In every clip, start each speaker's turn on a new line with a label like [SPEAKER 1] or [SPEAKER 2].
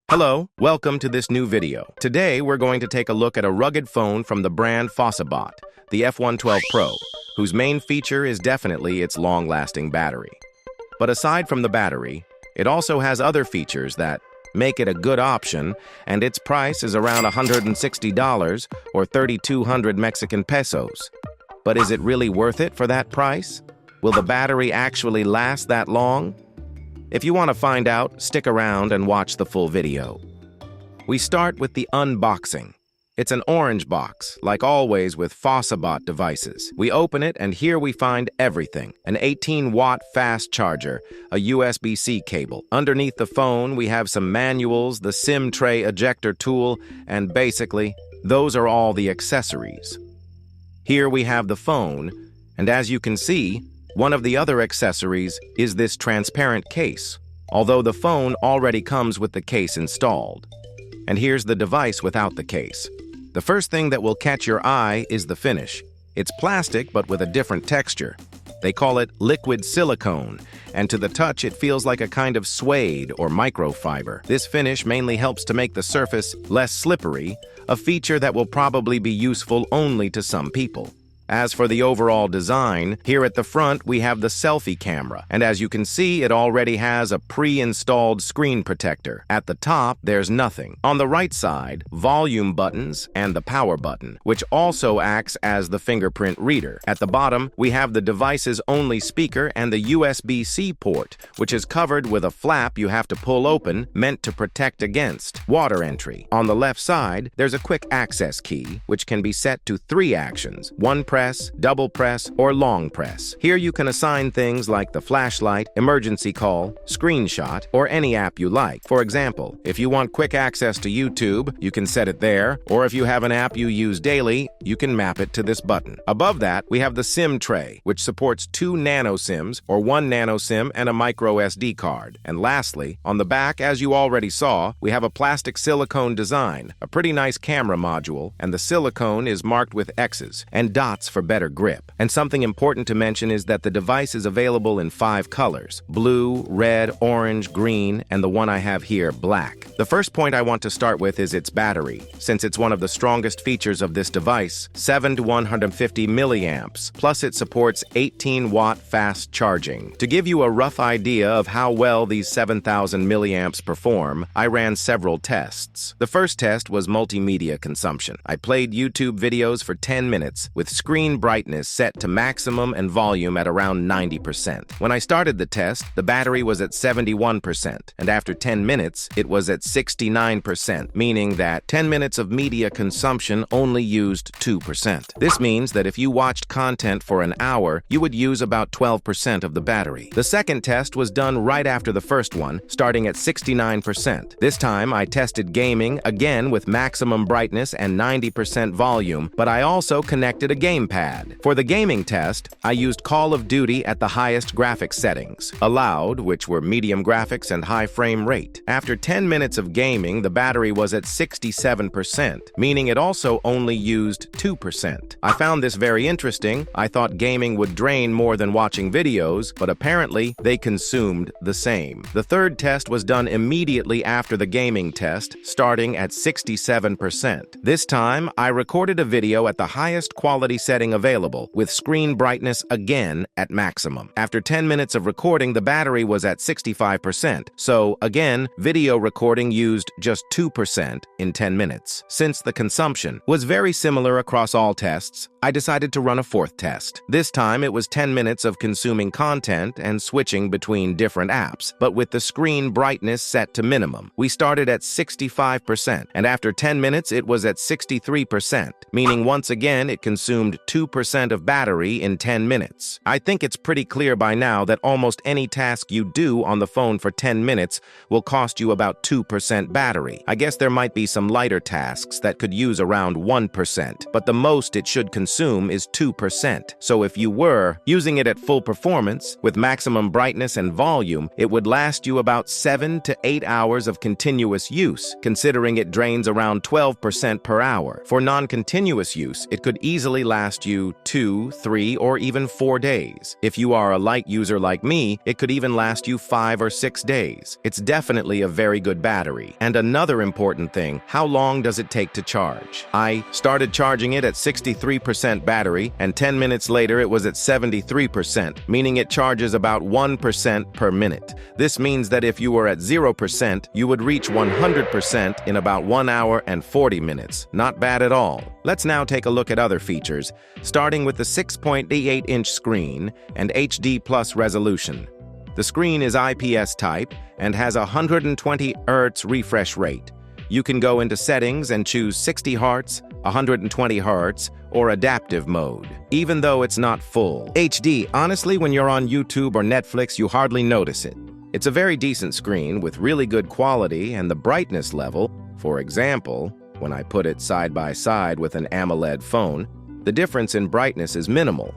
[SPEAKER 1] Hello, welcome to this new video. Today we're going to take a look at a rugged phone from the brand Fossibot, the F112 Pro, whose main feature is definitely its long-lasting battery. But aside from the battery, it also has other features that make it a good option, and its price is around $160 or 3,200 Mexican pesos. But is it really worth it for that price? Will the battery actually last that long? If you want to find out, stick around and watch the full video. We start with the unboxing. It's an orange box, like always with Fossibot devices. We open it and here we find everything. An 18-watt fast charger, a USB-C cable. Underneath the phone, we have some manuals, the SIM tray ejector tool, and basically, those are all the accessories. Here we have the phone, and as you can see, one of the other accessories is this transparent case, although the phone already comes with the case installed. And here's the device without the case. The first thing that will catch your eye is the finish. It's plastic but with a different texture. They call it liquid silicone, and to the touch it feels like a kind of suede or microfiber. This finish mainly helps to make the surface less slippery, a feature that will probably be useful only to some people. As for the overall design, here at the front we have the selfie camera, and as you can see, it already has a pre-installed screen protector. At the top, there's nothing. On the right side, volume buttons and the power button, which also acts as the fingerprint reader. At the bottom, we have the device's only speaker and the USB-C port, which is covered with a flap you have to pull open, meant to protect against water entry. On the left side, there's a quick access key, which can be set to 3 actions: one press, double press, or long press. Here you can assign things like the flashlight, emergency call, screenshot, or any app you like. For example, if you want quick access to YouTube, you can set it there, or if you have an app you use daily, you can map it to this button. Above that, we have the SIM tray, which supports 2 nano SIMs, or 1 nano SIM and a micro SD card. And lastly, on the back, as you already saw, we have a plastic silicone design, a pretty nice camera module, and the silicone is marked with X's and dots for better grip. And something important to mention is that the device is available in 5 colors: blue, red, orange, green, and the one I have here, black. The first point I want to start with is its battery, since it's one of the strongest features of this device, 7 to 150 milliamps, plus it supports 18-watt fast charging. To give you a rough idea of how well these 7,000 milliamps perform, I ran several tests. The first test was multimedia consumption. I played YouTube videos for 10 minutes with screen brightness set to maximum and volume at around 90%. When I started the test, the battery was at 71%, and after 10 minutes, it was at 69%, meaning that 10 minutes of media consumption only used 2%. This means that if you watched content for an hour, you would use about 12% of the battery. The second test was done right after the first one, starting at 69%. This time, I tested gaming, again with maximum brightness and 90% volume, but I also connected a gamepad. For the gaming test, I used Call of Duty at the highest graphics settings, allowed, which were medium graphics and high frame rate. After 10 minutes of gaming, the battery was at 67%, meaning it also only used 2%. I found this very interesting. I thought gaming would drain more than watching videos, but apparently they consumed the same. The third test was done immediately after the gaming test, starting at 67%. This time, I recorded a video at the highest quality setting available, with screen brightness again at maximum. After 10 minutes of recording, the battery was at 65%, so again, video recording used just 2% in 10 minutes. Since the consumption was very similar across all tests, I decided to run a fourth test. This time, it was 10 minutes of consuming content and switching between different apps, but with the screen brightness set to minimum. We started at 65%, and after 10 minutes, it was at 63%, meaning once again, it consumed 2% of battery in 10 minutes. I think it's pretty clear by now that almost any task you do on the phone for 10 minutes will cost you about 2% battery. I guess there might be some lighter tasks that could use around 1%, but the most it should consume is 2%. So if you were using it at full performance, with maximum brightness and volume, it would last you about 7 to 8 hours of continuous use, considering it drains around 12% per hour. For non-continuous use, it could easily last you 2, 3, or even 4 days. If you are a light user like me, it could even last you 5 or 6 days. It's definitely a very good battery. battery. And another important thing, how long does it take to charge? I started charging it at 63% battery, and 10 minutes later it was at 73%, meaning it charges about 1% per minute. This means that if you were at 0%, you would reach 100% in about 1 hour and 40 minutes. Not bad at all. Let's now take a look at other features, starting with the 6.88-inch screen and HD+ resolution. The screen is IPS type and has a 120 Hz refresh rate. You can go into settings and choose 60 Hz, 120 Hz, or adaptive mode. Even though it's not full HD, honestly, when you're on YouTube or Netflix, you hardly notice it. It's a very decent screen with really good quality, and the brightness level, for example, when I put it side by side with an AMOLED phone, the difference in brightness is minimal.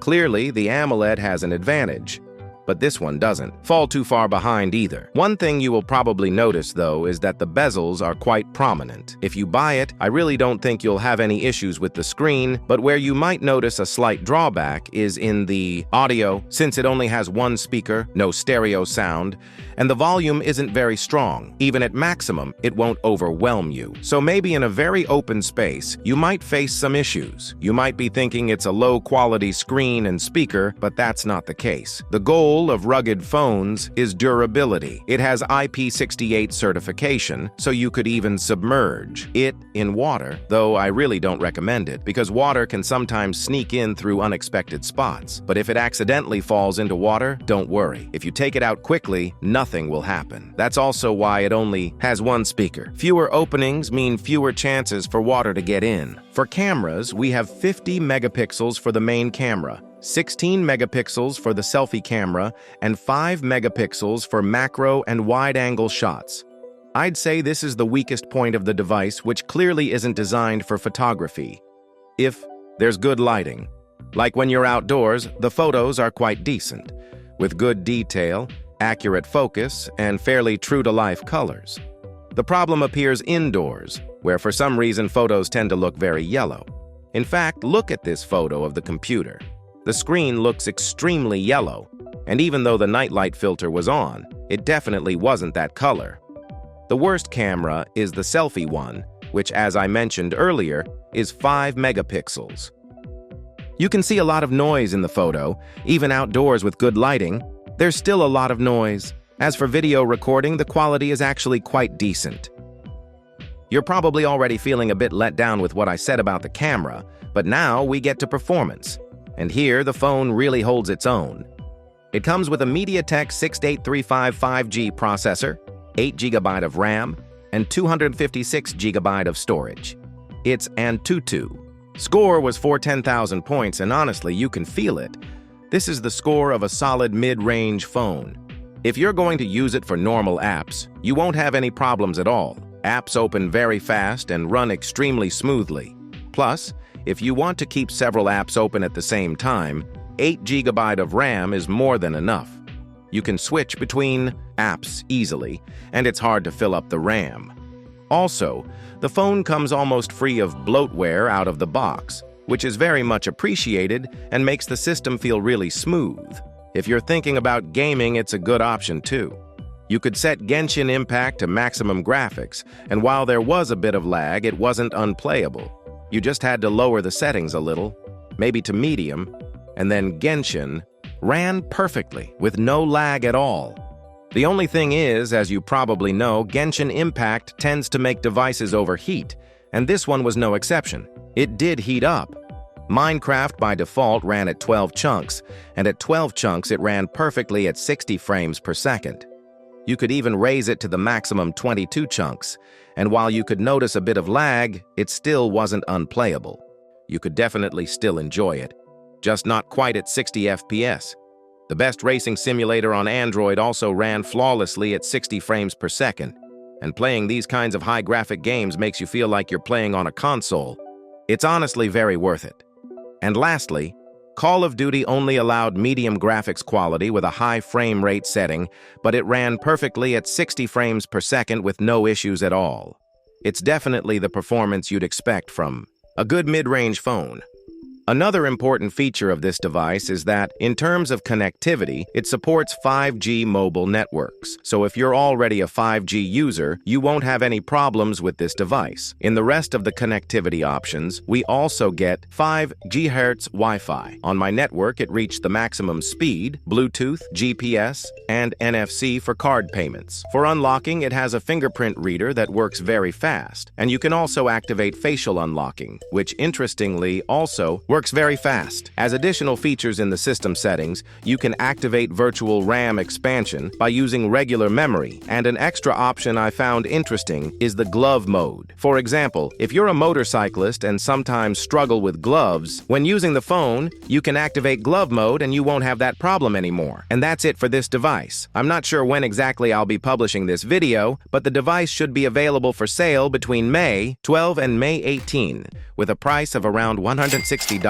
[SPEAKER 1] Clearly, the AMOLED has an advantage, but this one doesn't fall too far behind either. One thing you will probably notice, though, is that the bezels are quite prominent. If you buy it, I really don't think you'll have any issues with the screen, but where you might notice a slight drawback is in the audio, since it only has one speaker, no stereo sound, and the volume isn't very strong. Even at maximum, it won't overwhelm you. So maybe in a very open space, you might face some issues. You might be thinking it's a low-quality screen and speaker, but that's not the case. The goal of rugged phones is durability. It has IP68 certification, so you could even submerge it in water, though I really don't recommend it, because water can sometimes sneak in through unexpected spots. But if it accidentally falls into water, don't worry. If you take it out quickly, nothing will happen. That's also why it only has one speaker. Fewer openings mean fewer chances for water to get in. For cameras, we have 50 megapixels for the main camera, 16 megapixels for the selfie camera, and 5 megapixels for macro and wide-angle shots. I'd say this is the weakest point of the device, which clearly isn't designed for photography. If there's good lighting, like when you're outdoors, the photos are quite decent, with good detail, accurate focus, and fairly true-to-life colors. The problem appears indoors, where for some reason photos tend to look very yellow. In fact, look at this photo of the computer. The screen looks extremely yellow, and even though the nightlight filter was on, it definitely wasn't that color. The worst camera is the selfie one, which, as I mentioned earlier, is 5 megapixels. You can see a lot of noise in the photo. Even outdoors with good lighting, there's still a lot of noise. As for video recording, the quality is actually quite decent. You're probably already feeling a bit let down with what I said about the camera, but now we get to performance. And here, the phone really holds its own. It comes with a MediaTek 6835 5G processor, 8 GB of RAM, and 256 GB of storage. It's Antutu. Score was for 10,000 points, and honestly, you can feel it. This is the score of a solid mid-range phone. If you're going to use it for normal apps, you won't have any problems at all. Apps open very fast and run extremely smoothly. Plus, if you want to keep several apps open at the same time, 8 GB of RAM is more than enough. You can switch between apps easily, and it's hard to fill up the RAM. Also, the phone comes almost free of bloatware out of the box, which is very much appreciated and makes the system feel really smooth. If you're thinking about gaming, it's a good option too. You could set Genshin Impact to maximum graphics, and while there was a bit of lag, it wasn't unplayable. You just had to lower the settings a little, maybe to medium, and then Genshin ran perfectly with no lag at all. The only thing is, as you probably know, Genshin Impact tends to make devices overheat, and this one was no exception. It did heat up. Minecraft by default ran at 12 chunks, and at 12 chunks it ran perfectly at 60 frames per second. You could even raise it to the maximum 22 chunks, and while you could notice a bit of lag, it still wasn't unplayable. You could definitely still enjoy it, just not quite at 60 FPS. The best racing simulator on Android also ran flawlessly at 60 frames per second, and playing these kinds of high-graphic games makes you feel like you're playing on a console. It's honestly very worth it. And lastly, Call of Duty only allowed medium graphics quality with a high frame rate setting, but it ran perfectly at 60 frames per second with no issues at all. It's definitely the performance you'd expect from a good mid-range phone. Another important feature of this device is that, in terms of connectivity, it supports 5G mobile networks. So if you're already a 5G user, you won't have any problems with this device. In the rest of the connectivity options, we also get 5 GHz Wi-Fi. On my network, it reached the maximum speed, Bluetooth, GPS, and NFC for card payments. For unlocking, it has a fingerprint reader that works very fast, and you can also activate facial unlocking, which interestingly also works very fast. As additional features in the system settings, you can activate virtual RAM expansion by using regular memory, and an extra option I found interesting is the glove mode. For example, if you're a motorcyclist and sometimes struggle with gloves, when using the phone, you can activate glove mode and you won't have that problem anymore. And that's it for this device. I'm not sure when exactly I'll be publishing this video, but the device should be available for sale between May 12 and May 18, with a price of around $160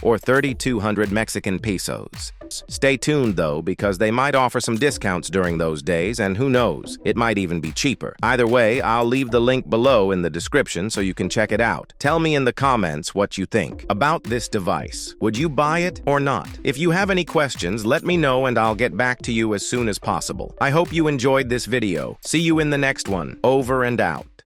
[SPEAKER 1] or 3,200 Mexican pesos. Stay tuned though, because they might offer some discounts during those days, and who knows, it might even be cheaper. Either way, I'll leave the link below in the description so you can check it out. Tell me in the comments what you think about this device. Would you buy it or not? If you have any questions, let me know and I'll get back to you as soon as possible. I hope you enjoyed this video. See you in the next one. Over and out.